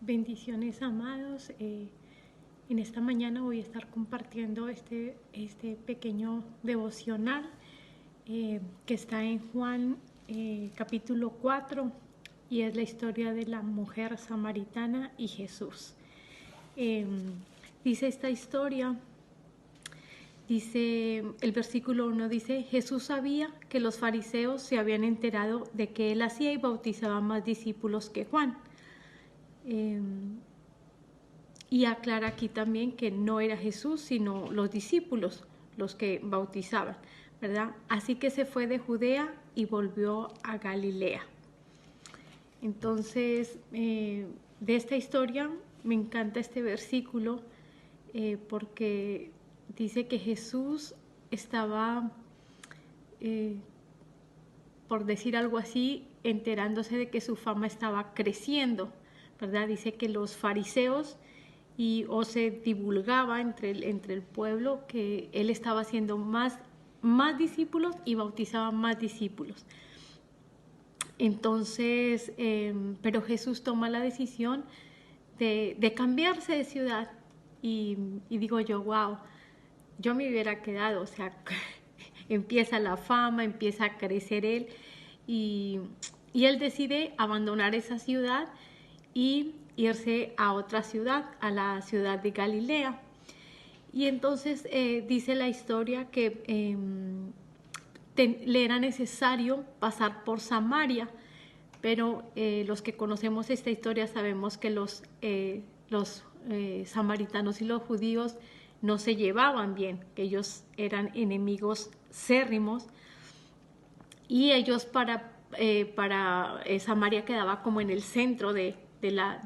Bendiciones, amados. En esta mañana voy a estar compartiendo este pequeño devocional que está en Juan capítulo 4 y es la historia de la mujer samaritana y Jesús. Dice esta historia, dice el versículo 1, dice: Jesús sabía que los fariseos se habían enterado de que él hacía y bautizaba más discípulos que Juan. Y aclara aquí también que no era Jesús, sino los discípulos los que bautizaban, ¿verdad? Así que se fue de Judea y volvió a Galilea. Entonces, de esta historia me encanta este versículo porque dice que Jesús estaba, por decir algo así, enterándose de que su fama estaba creciendo, ¿verdad? Dice que los fariseos o se divulgaba entre el pueblo que él estaba haciendo más discípulos y bautizaba más discípulos. Entonces, pero Jesús toma la decisión de cambiarse de ciudad y digo yo, wow, yo me hubiera quedado, o sea, empieza la fama, empieza a crecer él y él decide abandonar esa ciudad y irse a otra ciudad, a la ciudad de Galilea. Y entonces dice la historia que le era necesario pasar por Samaria, pero los que conocemos esta historia sabemos que los samaritanos y los judíos no se llevaban bien, que ellos eran enemigos cérrimos y ellos para Samaria quedaba como en el centro de la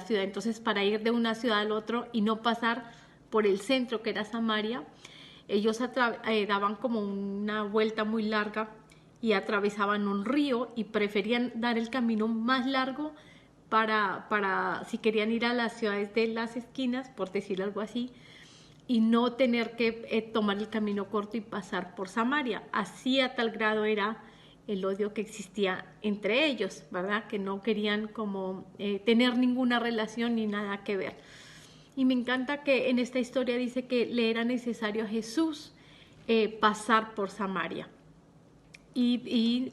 ciudad. Entonces, para ir de una ciudad al otro y no pasar por el centro que era Samaria, ellos daban como una vuelta muy larga y atravesaban un río y preferían dar el camino más largo para si querían ir a las ciudades de las esquinas, por decir algo así, y no tener que tomar el camino corto y pasar por Samaria. Así a tal grado era el odio que existía entre ellos, ¿verdad? Que no querían como tener ninguna relación ni nada que ver. Y me encanta que en esta historia dice que le era necesario a Jesús pasar por Samaria. Y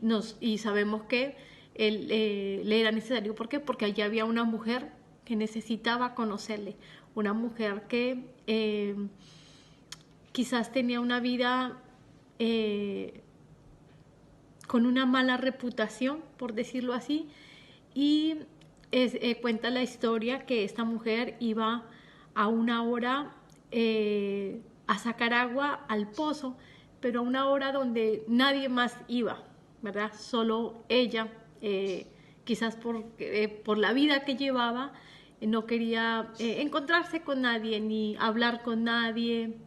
sabemos que le era necesario. ¿Por qué? Porque allí había una mujer que necesitaba conocerle, una mujer que quizás tenía una vida con una mala reputación, por decirlo así, y cuenta la historia que esta mujer iba a una hora a sacar agua al pozo, pero a una hora donde nadie más iba, ¿verdad? Solo ella, quizás por la vida que llevaba, no quería encontrarse con nadie ni hablar con nadie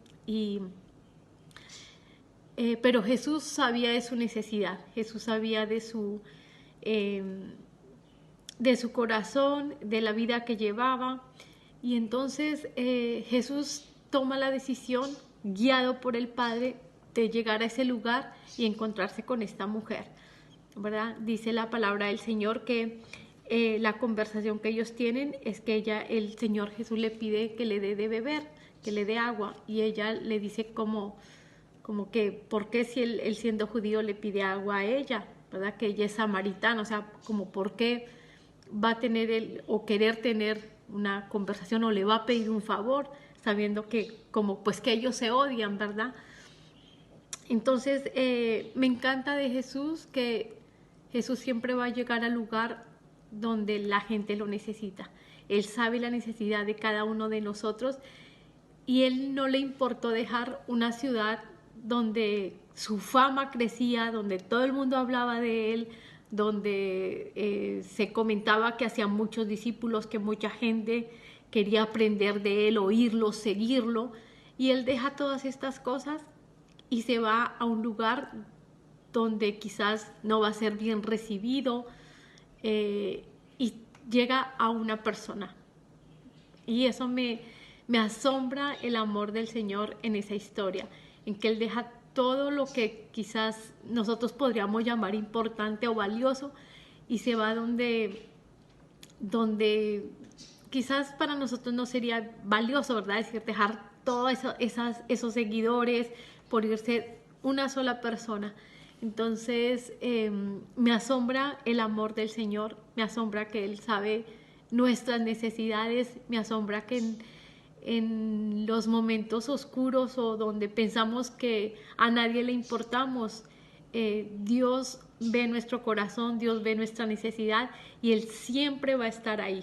pero Jesús sabía de su necesidad, Jesús sabía de su corazón, de la vida que llevaba, y entonces Jesús toma la decisión, guiado por el Padre, de llegar a ese lugar y encontrarse con esta mujer, ¿verdad? Dice la palabra del Señor que la conversación que ellos tienen es que el Señor Jesús le pide que le dé de beber, que le dé agua, y ella le dice como que, ¿por qué si él siendo judío le pide agua a ella? ¿Verdad? Que ella es samaritana, o sea, como ¿por qué va a tener o querer tener una conversación o le va a pedir un favor, sabiendo que como pues que ellos se odian, ¿verdad? Entonces, me encanta de Jesús que Jesús siempre va a llegar al lugar donde la gente lo necesita. Él sabe la necesidad de cada uno de nosotros y él no le importó dejar una ciudad donde su fama crecía, donde todo el mundo hablaba de él, donde se comentaba que hacía muchos discípulos, que mucha gente quería aprender de él, oírlo, seguirlo, y él deja todas estas cosas y se va a un lugar donde quizás no va a ser bien recibido y llega a una persona. Y eso me asombra el amor del Señor en esa historia, en que Él deja todo lo que quizás nosotros podríamos llamar importante o valioso y se va donde donde quizás para nosotros no sería valioso, ¿verdad? Es decir, dejar todos esos seguidores por irse una sola persona. Entonces, me asombra el amor del Señor, me asombra que Él sabe nuestras necesidades, me asombra que en los momentos oscuros o donde pensamos que a nadie le importamos, Dios ve nuestro corazón, Dios ve nuestra necesidad y Él siempre va a estar ahí.